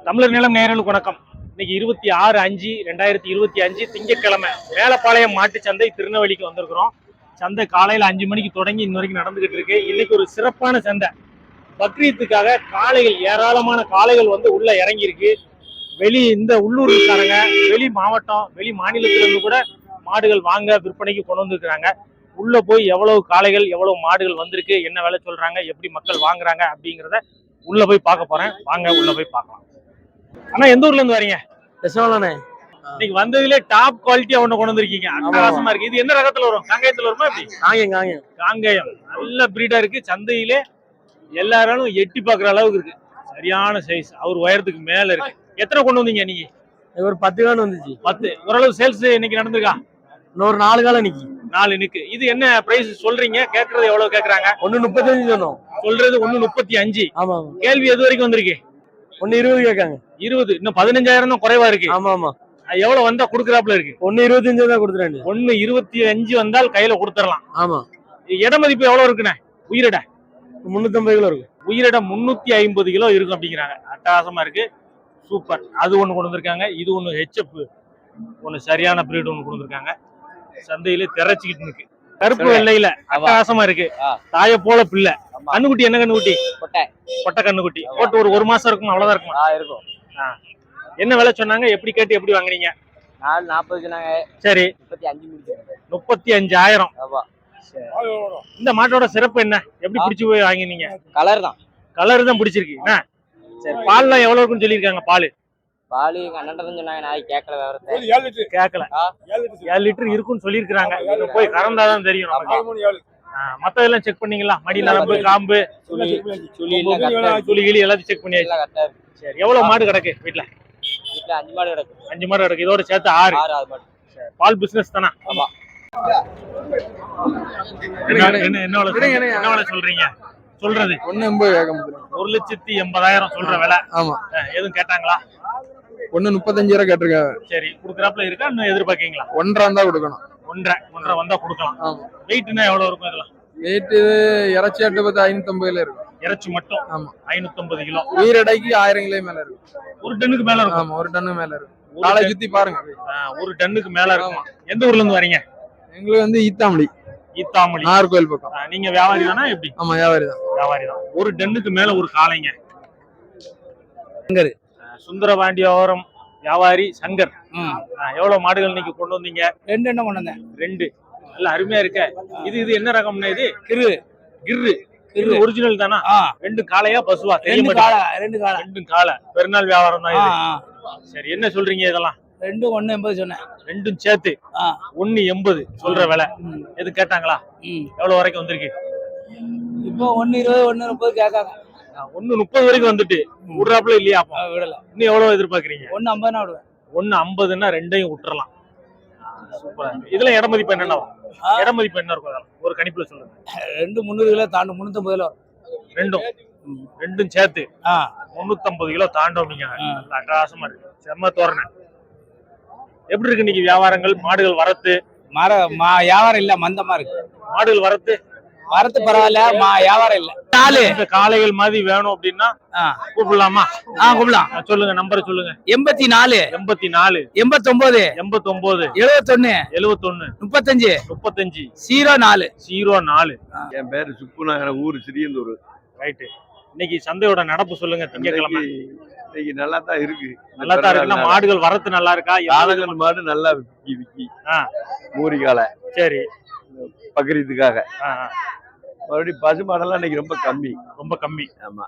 தமிழர் நிலம் நேயர்களுக்கு வணக்கம். இன்னைக்கு 26/5/2025 திங்கட்கிழமை மேலப்பாளையம் மாட்டு சந்தை திருநெல்வேலிக்கு வந்திருக்கிறோம். சந்தை காலையில 5 மணிக்கு தொடங்கி இன்ன வரைக்கும் நடந்துகிட்டு இருக்கு. இன்னைக்கு ஒரு சிறப்பான சந்தை. பக்ரீத்துக்காக காளைகள், ஏராளமான காளைகள் வந்து உள்ள இறங்கி இருக்கு. இந்த உள்ளூர்காரங்க, வெளி மாவட்டம், வெளி மாநிலத்திலிருந்து கூட மாடுகள் வாங்க விற்பனைக்கு கொண்டு வந்துருக்காங்க. உள்ள போய் எவ்வளவு காளைகள், எவ்வளவு மாடுகள் வந்திருக்கு, என்ன விலை சொல்றாங்க, எப்படி மக்கள் வாங்குறாங்க அப்படிங்கிறத உள்ள போய் பார்க்க போறேன். வாங்க உள்ள போய் பார்க்கலாம். ஆனா எந்த ஊர்ல இருந்து வரீங்க? இன்னைக்கு வந்ததுல டாப் குவாலிட்டியா ஒண்ணு கொண்டு வந்திருக்கீங்க. அட்டகாசமா இருக்கு. இது என்ன ரகத்துல வரும்? காங்கேயத்துல வருமா? எப்படி? காங்கேயம் நல்ல பிரீடா இருக்கு. சந்தையிலே எல்லாராலும் எட்டி பாக்குற அளவுக்கு இருக்கு. சரியான சைஸ். அவர் உயரத்துக்கு மேல இருக்கு. எத்தனை கொண்டு வந்தீங்க நீங்க? ஒரு 10 காலம் வந்துச்சு. 10. ஓரளவு சேல்ஸ் இன்னைக்கு நடந்திருக்கா? இன்னொரு 4 காலம் நிக்கி. 4 நிக்கு. இது என்ன பிரைஸ் சொல்றீங்க? கேக்குறது எவ்வளவு கேக்குறாங்க? 1.35 சொன்னோம். சொல்றது 1.35. ஆமா. கேள்வி எது வரைக்கும் வந்திருக்கு? 1.20 கேட்காங்க. 20. இன்னும் 15,000 தான் குறைவா இருக்கு. ஆமா ஆமா. எவ்வளவு வந்தா குடுக்கறாப்ல இருக்கு? 1.25 தான் கொடுத்துறாங்க. 1.25 வந்தால் கையில கொடுத்துடலாம். ஆமா. இட மதிப்பு எவ்வளவு இருக்குண்ணே? உயிரிட 350 கிலோ இருக்கு. உயிரிட 350 கிலோ இருக்கும் அப்படிங்கிறாங்க. அட்டகாசமா இருக்கு. சூப்பர். அது ஒண்ணு கொண்டு வந்திருக்காங்க. இது ஒண்ணு ஹெச்எப் ஒண்ணு சரியான பிரீட் ஒண்ணு கொண்டு வந்திருக்காங்க. சந்தையில திரைச்சிக்கிட்டு இருக்கு. கருப்பு வெள்ளையில அட்டகாசமா இருக்கு. தாய போல பிள்ளை. கண்ணுக்குட்டி என்ன கண்ணுக்குட்டி? கொட்டை கண்ணுக்குட்டி. போட்டு ஒரு மாசம் இருக்கும், அவ்வளவுதான் இருக்குமா? இருக்கும். என்ன விலை சொன்னாங்க? எப்படி கேட்டு எப்படி வாங்குறீங்க? 40 சொன்னாங்க. சரி. 35,000. இந்த மாட்டோட சிறப்பு என்ன? எப்படி பிடிச்சு போய் வாங்கினீங்க? கலர் தான். கலர் தான் பிடிச்சிருக்கு. என்ன சரி. பால்லாம் எவ்வளவு இருக்குன்னு சொல்லியிருக்காங்க? பால் எங்க அண்ணன் சொன்னாங்க. நான் கேட்கல. கேட்கல. 7 லிட்டர் இருக்குன்னு சொல்லியிருக்காங்க. இன்னும் போய் கறந்தாதான் தெரியும் நமக்கு. மத்ததெல்லாம் செக் பண்ணீங்களா? மடி நரம்பு, காம்பு, துளி எல்லாத்தையும் செக் பண்ணியாச்சு. சரி. எவ்வளவு மாடு கிடக்கு வீட்டுல? 5 மாடு கிடக்கு. 5 மாடு கிடக்கு. இதோட சேர்த்து 6 மாடு. பால் பிசினஸ் தானா? ஆமா. என்ன சொல்றீங்க? சொல்றது 1,80,000 சொல்ற விலை. ஆமா. எதுவும் கேட்டாங்களா? 1.35 கேட்டிருக்காங்க. சரி. குடுக்கறாப்ல இருக்கா? இன்னும் எதிர்பார்க்கீங்களா? 1.5 தான் கொடுக்கணும். 1.5 வந்தா கொடுக்கலாம். வெயிட்னா எவ்வளவு இருக்கும் இதெல்லாம்? வெயிட் இறைச்சி 550 இருக்கும். இறைச்சி மட்டும். ஆமா. 550 கிலோ. உயிரடைக்கு 1000 கிலோ மேல இருக்கும். 1 டன்னுக்கு மேல இருக்கும். ஆமா, 1 டன்னு மேல இருக்கும். காலை சுத்தி பாருங்க. 1 டன்னுக்கு மேல இருக்கும். எந்த ஊர்ல இருந்து வரீங்க? எங்களுக்கு வந்து ஈத்தாமலி. நாகர்கோவில் பக்கம். நீங்க வியாபாரி தானா? எப்படி? ஆமா, வியாபாரி தான். 1 டன்னுக்கு மேல ஒரு காளைங்க. சுந்தரபாண்டியபுரம் வியாபாரி சங்கர். எவ்வளவு மாடுகள் இன்னைக்கு கொண்டு வந்தீங்க? 2 எண்ணம் கொண்டு வந்தேன். 2. நல்ல அருமையா இருக்க. இது என்ன ரகம்னா? இது கிர்ரு ஒரிஜினல் தானா? 2 காளையா பசுவா? 2 காளை. பெருநாள் வியாபாரம் தான் இது. சரி. என்ன சொல்றீங்க இதெல்லாம்? 2 1.80 சொன்னேன். 2ம் சேர்த்து 1.80 சொல்ற விலை. எது கேட்டாங்களா? எவ்வளவு வரைக்கும் வந்திருக்கு? இப்போ 1.20 1.30 கேட்காங்க. 1.30 வரைக்கும் வந்துட்டு விடுறாப்புல இல்லையா? விடல. இன்னும் எவ்வளவு எதிர்பார்க்கறீங்க? 1.50 விடுவேன். 1.50ன்னா 2யும் விட்டுறலாம். சூப்பரா. இதுல இட மதிப்பு என்னன்னா? இட மதிப்பு என்ன இருக்கும்? ஒரு கணிப்புல சொல்லுங்க. 300 கிலோ தாண்டும். 350 கிலோ. 2ம் சேர்த்து 350 கிலோ தாண்டும் அப்படிங்க. அட்டகாசமா இருக்கு. செம்ம தோரணை. எப்படி இருக்கு இன்னைக்கு வியாபாரங்கள்? மாடுகள் வரத்து? வியாபாரம் இல்ல, மந்தமா இருக்கு. மாடுகள் வரத்து பரவாயில்ல. வியாபாரம் இல்ல. காளைகள் மாதிரி வேணும் அப்படின்னா கூப்பிடலாமா? கூப்பிடலாம். சொல்லுங்க. நம்பர் சொல்லுங்க. 84 89 89 71 71 35 04. என் பேரு சுப்புநகர, ஊர் சிறியந்தூர். ரைட்டு. இன்னைக்கு சந்தையோட நடப்பு சொல்லுங்க. திங்கட்கிழமை இன்னைக்கு நல்லா தான் இருக்கு. நல்லா தான் இருக்குன்னா மாடுகள் வரத்து நல்லா இருக்கா? காலகன் மாடு நல்லா விக்கி மூரிகால. சரி. பக்ரீத்துக்காக. மறுபடியும் பசு மாடெல்லாம் இன்னைக்கு ரொம்ப கம்மி. ஆமா.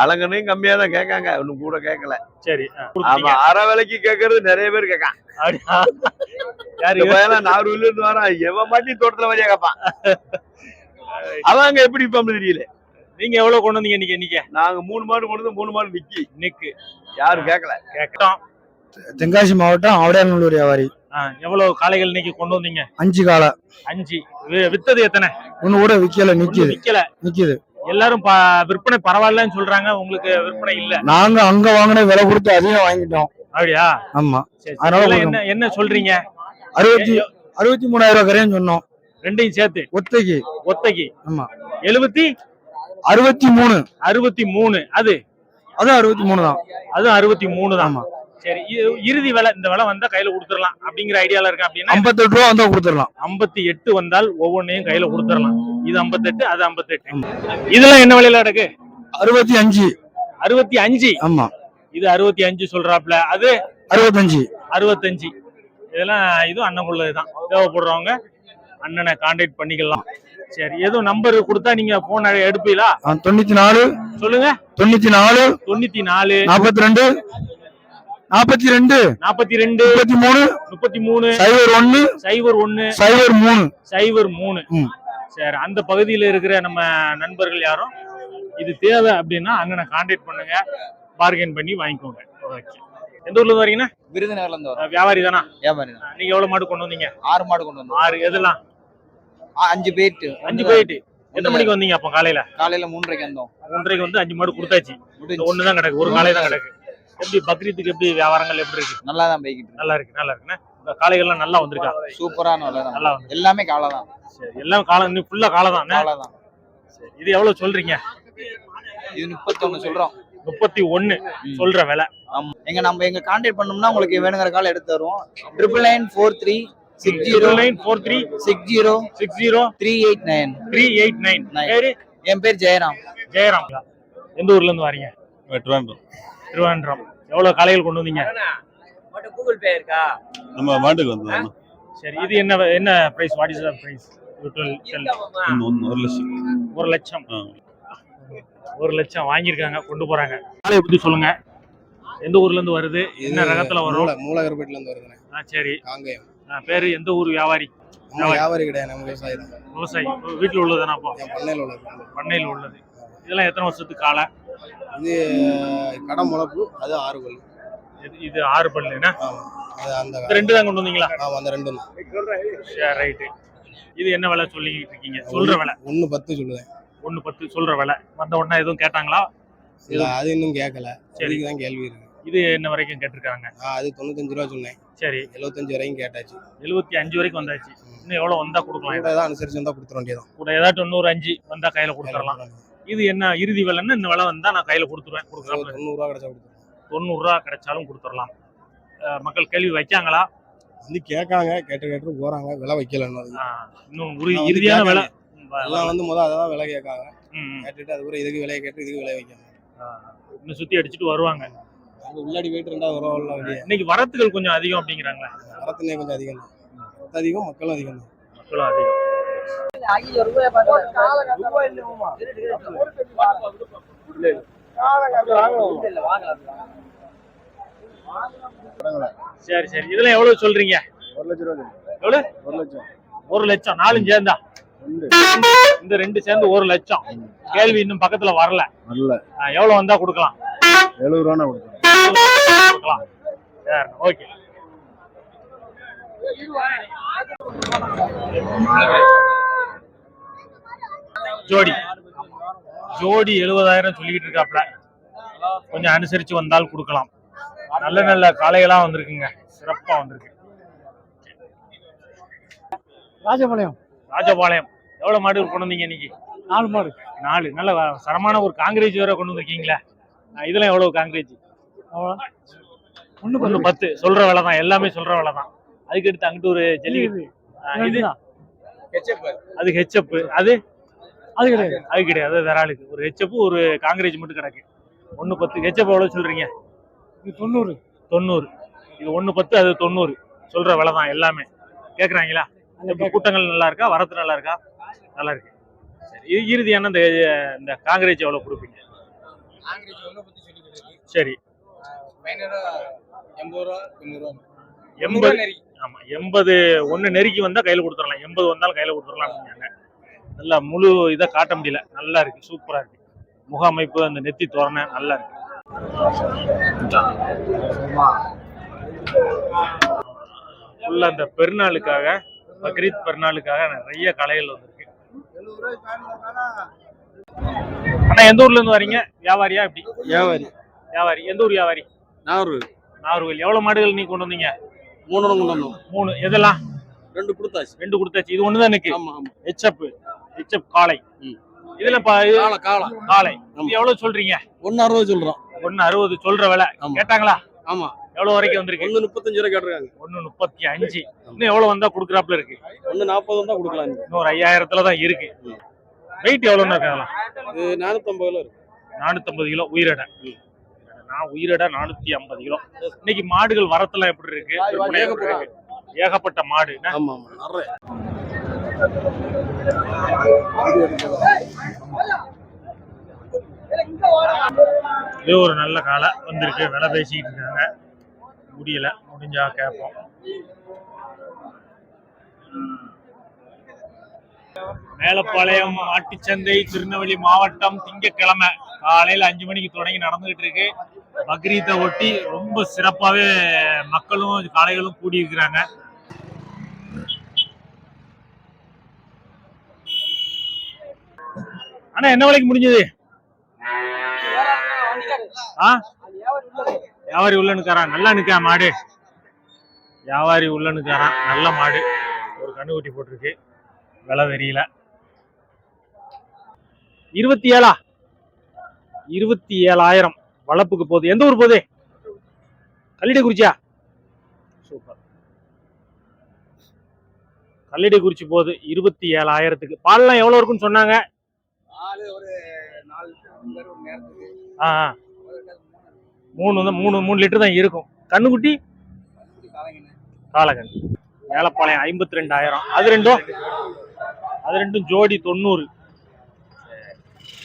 அலங்கனையும் கம்மியா தான் கேட்காங்க. ஒன்னும் கூட கேட்கல. சரி. ஆமா. அரை விலைக்கு கேட்கறது நிறைய பேர் கேட்கான். நாகர்கோவில இருந்து வரான். எவன் மாட்டி தோட்டத்துல வரையா கேட்பான். அவங்க எப்படி விப்பான்னு தெரியல. நீங்க எவ்வளவு கொண்டு வந்தீங்க இன்னைக்கு? நாங்க 3 மாடு கொண்டு வந்து 3 மாடு நிக்கு. யாரும் கேட்கல. கேட்டோம். தென்காசி மாவட்டம் அவடையாநல்லூர் வியாபாரி. எவ்வளவு காளைகள் இன்னைக்கு கொண்டு வந்தீங்க? 5 காளை. 5. வித்தது எத்தனை? ஒண்ணு கூட விக்கல. நிக்குது. எல்லாரும் விற்பனை பரவாயில்லன்னு சொல்றாங்க. உங்களுக்கு விற்பனை இல்ல? நாங்க அங்க வாங்கின விலை கொடுத்து அதிகம் வாங்கிட்டோம். அப்படியா? ஆமா. அதனால என்ன சொல்றீங்க? 63,000 கரையும் சொன்னோம். 2யும் சேர்த்து ஒத்தைக்கு. ஆமா. 63. அது அது 63 தான். அது 63 தான். ஆமா. சரி, இறுதி விலை இந்த விலை வந்தா கையில கொடுத்துடலாம் அப்படிங்கிற ஐடியால இருக்கா? அப்படின்னா 58 ரூபா வந்தா கொடுத்துடலாம். 58 வந்தால் ஒவ்வொன்றையும் கையில கொடுத்துடலாம். இது 58, அது 58. இதெல்லாம் என்ன விலையில கிடக்கு? 65. 65. ஆமா. இது 65 சொல்றாப்ல. அது 65. 65. இதெல்லாம் இதுவும் அண்ணனுக்குள்ளதுதான். தேவைப்படுறவங்க அண்ணனை கான்டாக்ட் பண்ணிக்கலாம். சரி, எதுவும் நம்பர் கொடுத்தா நீங்க போன் எடுப்பீங்களா? 94 சொல்லுங்க. 94 94 42 42 42 33 33 01 01 03 03. சரி, அந்த பகுதியில் இருக்கிற நம்ம நண்பர்கள் யாரும் இது தேவை அப்படின்னா அண்ணனை கான்டாக்ட் பண்ணுங்க, பார்கெயின் பண்ணி வாங்கிக்கோங்க. ஓகே. எந்த ஊர்ல இருந்து வரீங்கன்னா? விருதுநகர்ல இருந்து வரோம். வியாபாரி தானா? வியாபாரி தான். நீங்க எவ்வளவு மாடு கொண்டு வந்தீங்க? 6 மாடு கொண்டு வந்தோம். 6. எதெல்லாம்? 5 போயிட்டு 5 போயிட்டு. எத்தனை மணிக்கு வந்தீங்க அப்போ? காலையில 3:30க்கு வந்தோம். 3:30க்கு வந்து 5 மாடு கொடுத்தாச்சு. ஒண்ணு தான் கிடக்கு, ஒரு காலை தான் கிடக்கு. எப்படி பக்ரீத்துக்கு எப்படி வியாபாரங்கள் எப்படி இருக்கு? நல்லா தான் போய்கிட்டு இருக்கு. நல்லா இருக்கு, நல்லா இருக்குண்ணே. இந்த காளைகள்லாம் நல்லா வந்திருக்கா? சூப்பரான விலை தான். நல்லா வந்து எல்லாமே காளை தான். சரி, எல்லாம் காலை இன்னும் ஃபுல்லா காலை தான். காளை தான். இது எவ்வளவு சொல்றீங்க? இது 31 சொல்றோம். 31 சொல்ற விலை. ஆமா. எங்க கான்டாக்ட் பண்ணோம்னா உங்களுக்கு வேணுங்கிற காலை எடுத்து தருவோம். 9943 60 60 60 389. 389. பேரு? என் பேர் ஜெயராம். ஜெயராம். எந்த ஊர்ல இருந்து வரீங்க? திருவாண்டம். எவ்வளவு காளைகள் கொண்டு வந்தீங்க? கூகுள் பே இருக்கா? நம்ம மாட்டுக்கு வந்தோம். சரி, இது என்ன price? What is the price? 1 லட்சம். 1 லட்சம். 1 லட்சம் வாங்கியிருக்காங்க, கொண்டு போறாங்க. காளையை பத்தி சொல்லுங்க. எந்த ஊர்ல இருந்து வருது? என்ன ரகத்துல வரும்? மூலகரப்பேட்டில இருந்து வருதுண்ணே. சரி. காங்கேயம். பேரு? எந்த ஊர் வியாபாரி? வியாபாரி கிடையாது, நம்ம விவசாயி தான். விவசாயி. வீட்டுல உள்ளதுனா? அப்போ பண்ணையில உள்ளது. பண்ணையில் உள்ளது. இதெல்லாம் எத்தனை வருஷத்துக்கு காளை? இது கடை முளப்பு, அது 6 பல்லு. இது 6 பல்லுனா? அது அந்த 2 தான் கொண்டு வந்தீங்களா? ஆமா, அந்த 2 தான். சரி, ரைட். இது என்ன விலை சொல்லிட்டு இருக்கீங்க? சொல்ற விலை 1.10 சொல்லுவேன். 1.10 சொல்ற விலை. வந்த உடனே எதுவும் கேட்டாங்களா? இல்ல, அது இன்னும் கேட்கல. இதுக்கு தான் கேள்வி இருக்கு. இது என்ன வரைக்கும் கேட்டிருக்காங்க? அது 95 ரூபா சொன்னேன். சரி, 75 வரைக்கும் கேட்டாச்சு. 75 வரைக்கும் வந்தாச்சு. இன்னும் எவ்வளவு வந்தா கொடுக்கலாம்? கூட ஏதாவது அனுசரிச்சு வந்தா கொடுத்துட வேண்டியதான். கூட ஏதாச்சும் 95 வந்தா கையில கொடுத்துடலாம். இது என்ன இறுதி விலைன்னா இந்த விலை வந்தா நான் கையில கொடுத்துருவேன். 90 ரூபா கிடைச்சா கொடுத்துருவேன். 90 ரூபா கிடைச்சாலும் கொடுத்துடலாம். மக்கள் கேள்வி வைக்காங்களா? வந்து கேட்காங்க, கேட்டு போறாங்க. விலை வைக்கல இன்னும் இறுதியான விலை எல்லாம் வந்து முதல்ல அதான் விலை கேட்காங்க. கேட்டுட்டு அதுக்கப்புறம் இதுக்கு விலையை கேட்டு இதுக்கு விலை வைக்காங்க. இன்னும் சுத்தி அடிச்சுட்டு வருவாங்க. உள்ளாடி போயிட்டு 2வது வருவா. இன்னைக்கு வரத்துகள் கொஞ்சம் அதிகம் அப்படிங்கிறாங்களா? வரத்துனே கொஞ்சம் அதிகம் தான். அதிகம், மக்களும் அதிகம் தான். மக்களும் அதிகம். சரி சரி, இதெல்லாம் எவ்வளவு சொல்றீங்க? 1 லட்சம் ரூபாய். எவ்வளவு? 1 லட்சம். 1 லட்சம். 4 சேர்ந்தா? இந்த 2 சேர்ந்து 1 லட்சம். கேள்வி இன்னும் பக்கத்துல வரல. எவ்வளவு வந்தா கொடுக்கலாம்? 70 ரூபா கொடுக்கலாம். சரி, ஓகே. ஜோடி 70,000 சொல்லிக்கிட்டு இருக்காப்ல. கொஞ்சம் அனுசரிச்சு வந்தால் கொடுக்கலாம். நல்ல நல்ல காளைகளா வந்திருக்குங்க, சிறப்பா வந்திருக்கு. ராஜபாளையம். எவ்வளவு மாடு கொண்டு வந்தீங்க இன்னைக்கு? 4 மாடு. 4. நல்ல சரமான ஒரு காங்கிரேஜ் வேற கொண்டு வந்திருக்கீங்களா? இதெல்லாம் எவ்வளவு காங்கிரேஜ்? 1.10 சொல்ற விலை தான். எல்லாமே சொல்ற விலை தான். அதுக்கு எடுத்து அங்கிட்டு ஒரு ஜெல்லி. இது அது ஹெச்எப். அது கிடையாது. அது கிடையாது, அது வேற ஆளுக்கு. ஒரு ஹெச்எப், ஒரு காங்கிரேஜ் மட்டும் கிடக்கு. 1.10. ஹெச்எப் எவ்வளவு சொல்றீங்க? 90. இது 1.10, அது 90 சொல்ற விலை தான். எல்லாமே கேக்குறாங்களா? கூட்டங்கள் நல்லா இருக்கா? வரத்து நல்லா இருக்கா? நல்லா இருக்கு. சரி, இறுதியான இந்த காங்கிரேஜ் எவ்வளவு கொடுப்பீங்க? சரி, 80. ஆமா, 80 ஒண்ணு நெருக்கி வந்தா கையில கொடுத்துடலாம். 80 வந்தாலும் கையில கொடுத்துடலாம். நல்லா முழு இதை காட்ட முடியல. நல்லா இருக்கு, சூப்பரா இருக்கு. முக அமைப்பு, அந்த நெத்தி தோரணை நல்லா இருக்கு. உள்ள அந்த பெருநாளுக்காக, பக்ரீத் பெருநாளுக்காக நிறைய கலைகள் வந்திருக்கு. அண்ணா, எந்த ஊர்ல இருந்து வரீங்க? வியாபாரியா? எப்படி? வியாபாரி. எந்த ஊர் வியாபாரி? நாகர்கோவில். எவ்வளவு மாடுகள் நீ கொண்டு வந்தீங்க? 3. எதெல்லாம்? 2 கொடுத்தாச்சு. 2 கொடுத்தாச்சு. இது ஒண்ணுதான் எனக்கு. ஹெச்எப் காளை. இதுல காளை. இது எவ்வளவு சொல்றீங்க? 1.60 சொல்றோம். 1.60 சொல்ற விலை. ஆமா. கேட்டாங்களா? ஆமா. எவ்வளவு வரைக்கும் வந்திருக்கு? 1.35 ரூபா கேட்டிருக்காங்க. 1.35. இன்னும் எவ்வளவு வந்தா குடுக்குறாப்ல இருக்கு? 1.40 வந்தா கொடுக்கலாம். இன்னும் ஒரு 5000 தான் இருக்கு. வெயிட் எவ்வளவுன்னு இருக்கலாம்? இது 450 கிலோ இருக்கு. 450 கிலோ உயிரடை. நான் உயிரடை 450 கிலோ. இன்னைக்கு மாடுகள் வரத்தெல்லாம் எப்படி இருக்கு? ஏகப்பட்ட மாடு. ஆமா ஆமா நிறைய. இது ஒரு நல்ல காலை வந்திருக்கு. விலை பேசிக்கிட்டு இருக்காங்க. முடியல, முடிஞ்சா கேட்போம். மேலப்பாளையம் மாட்டுச்சந்தை திருநெல்வேலி மாவட்டம் திங்கட்கிழமை காலையில 5 மணிக்கு தொடங்கி நடந்துகிட்டு இருக்கு. பக்ரீத்தை ஒட்டி ரொம்ப சிறப்பாவே மக்களும் காளைகளும் கூடி இருக்கிறாங்க. ஆனா என்ன விலைக்கு முடிஞ்சது? வியாபாரி உள்ள நிக்காரான். நல்லா நிக்கா மாடு. வியாபாரி உள்ள நிக்காரான். நல்ல மாடு. ஒரு கண்ணுக்குட்டி போட்டிருக்கு. விலை தெரியல. 27 27,000 வளப்புக்கு போகுது. எந்த ஊர் போகுது? கல்லிடைக்குறிச்சியா? சூப்பர். கல்லிடைக்குறிச்சி போகுது 27,000க்கு. பால்லாம் எவ்வளவு இருக்குன்னு சொன்னாங்க? மூணு லிட்டர் தான் இருக்கும். கண்ணுக்குட்டி காலகன். மேலப்பாளையம் 52,000. அது ரெண்டும் ஜோடி 90.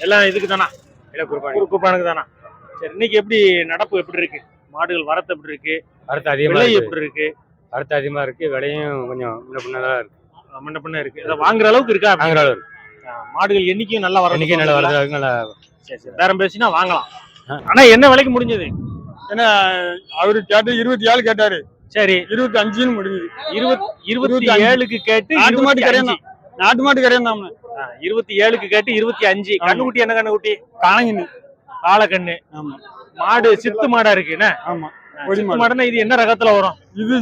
எல்லாம் இதுக்கு தானா? குர்பானுக்கு தானா? சரி, இன்னைக்கு எப்படி நடப்பு எப்படி இருக்கு? மாடுகள் வரத்து எப்படி இருக்கு? வரத்து அதிகமா விலை இருக்கு. எப்படி இருக்கு? வரத்து அதிகமா இருக்கு. விலையும் கொஞ்சம் முன்ன பின்னதான் இருக்கு. முன்ன பின்ன இருக்கு. இதை வாங்குற அளவுக்கு இருக்கா? வாங்குற அளவு இருக்கு. மாடுகள் எண்ணிக்கையும் நல்லா வர இன்னைக்கு நல்ல வரது நல்லா. சரி, பேரம் பேசினா வாங்கலாம். ஆனா என்ன விலைக்கு முடிஞ்சது? ஏன்னா அவரு கேட்டு 27 கேட்டாரு. சரி, 25 முடிஞ்சது. 27க்கு கேட்டு நாட்டு மாட்டு கரையம் தான். நாட்டு மாட்டு கரையம் தான். 27க்கு கேட்டு 25. கண்ணுக்குட்டி என்ன கண்ணுக்குட்டி? காலங்கண்ணு. காலக்கண்ணு. ஆமா. மாடு சித்து மாடா இருக்கு என்ன? ஆமா. சித்து மாடுனா இது என்ன ரகத்துல வரும்? இது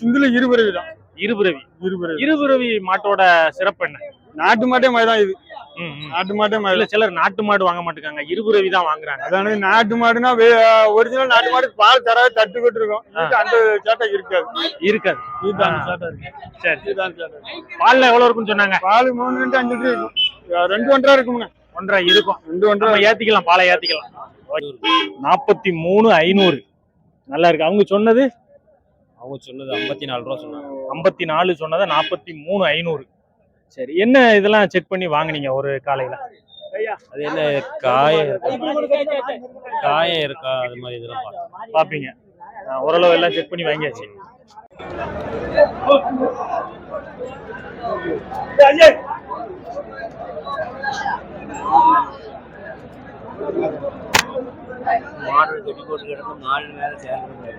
சிந்துல இருபிறவி தான். இருபிறவி மாட்டோட சிறப்பு என்ன? நாட்டு மாட்டே மாதிரி தான் இது. நாட்டு மாட்டே மாதிரி. சிலர் நாட்டு மாடு வாங்க மாட்டாங்க, இருபிறவி தான் வாங்குறாங்க. அதானே நாட்டு மாடுனா ஒரிஜினல் நாட்டு மாடு பால் தர தட்டுக்கிட்டு இருக்கும். அந்த சேட்டை இருக்காது. இதுதான் அந்த சேட்டை இருக்கு. சரி, இதுதான் சேட்டை. பால்ல எவ்வளவு இருக்குன்னு சொன்னாங்க? பால் 3 லிட்டர் 5 லிட்டர் இருக்கும். 2.5 இருக்குங்க. 1.5 இருக்கும். 2.5 ஏத்திக்கலாம், பாலை ஏத்திக்கலாம். 43,500. நல்லா இருக்கு. அவங்க சொன்னது 54 ரூபா சொன்னாங்க. 54 சொன்னதை 43,500. சரி, என்ன இதெல்லாம் செக் பண்ணி வாங்குனீங்க ஒரு காலையில? அது என்ன காயம் இருக்கா அது மாதிரி இதெல்லாம் பாப்பீங்க. ஓரளவு எல்லாம் செக் பண்ணி வாங்கியாச்சு. மாடு கட்டி போட்டு கிடக்கும். 4 மேல சேர்ந்து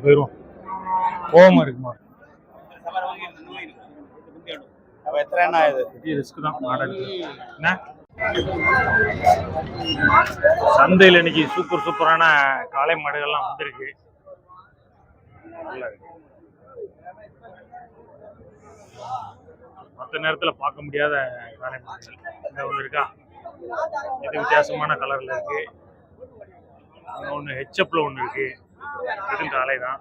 போயிருவோம். கோவமா இருக்குமா? ரிஸ்க் தான் மாடல். என்ன சந்தையில் இன்னைக்கு சூப்பரான காளை மாடுகள்லாம் வந்திருக்கு. மற்ற நேரத்துல பார்க்க முடியாத காளை மாடுகள் இந்த ஒண்ணு இருக்கா? இது வித்தியாசமான கலர்ல இருக்கு. ஒண்ணு ஹெச்எப்ல ஒண்ணு இருக்கு. இதுவும் காளை தான்.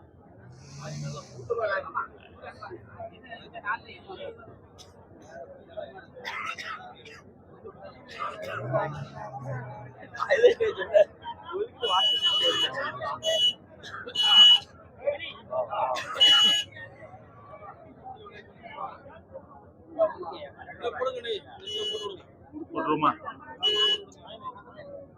போட்டுருமா?